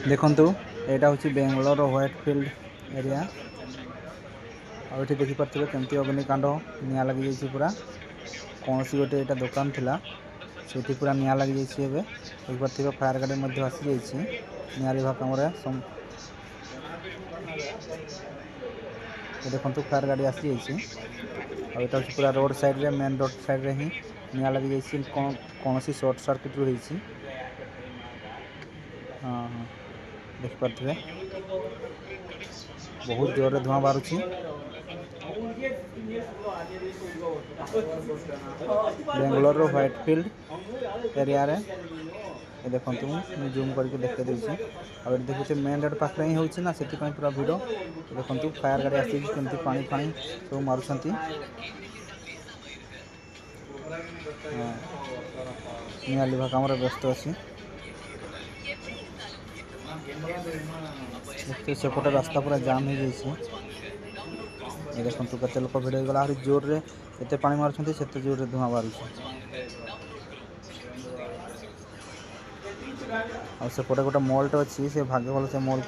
देखंतु एटा होची Bangalore Whitefield area और ये देखिपे केमती अग्निकांड निया लगी जाइए पूरा कौन सी गोटे यहाँ दुकान थिला से पूरा निया लगी जाइए देखिपे फायर गाड़ी आसी जाइए निया लिभा कम देखो फायर गाड़ी आसी जाइए और यहाँ हूँ पूरा रोड साइड रे मेन रोड साइड रे ही निया लगी जाइए कौन सी शॉर्ट सर्किट रही हाँ हाँ देखिपे बहुत जोर रे धुआं बाहर बेंगलोर व्हाइटफील्ड एरिया रे देखो जूम करके देखे देछि और देखुचे मेन रोड पाखरे ही होछि ना सेति पूरा भिड़ देखो फायर गाड़ी आसी केमती पानी फानी सब मारुछंती निया लिभा काम व्यस्त अच्छी देखते सेपटे रास्ता पूरा जाम हो जाइए देखो केते लोक भिड़ गला जोर रे एते पानी मारुछंती सेते जोर रे धुआं बाहर और सेपटे गोटे मॉल टे अच्छी से भाग्य भल से मॉल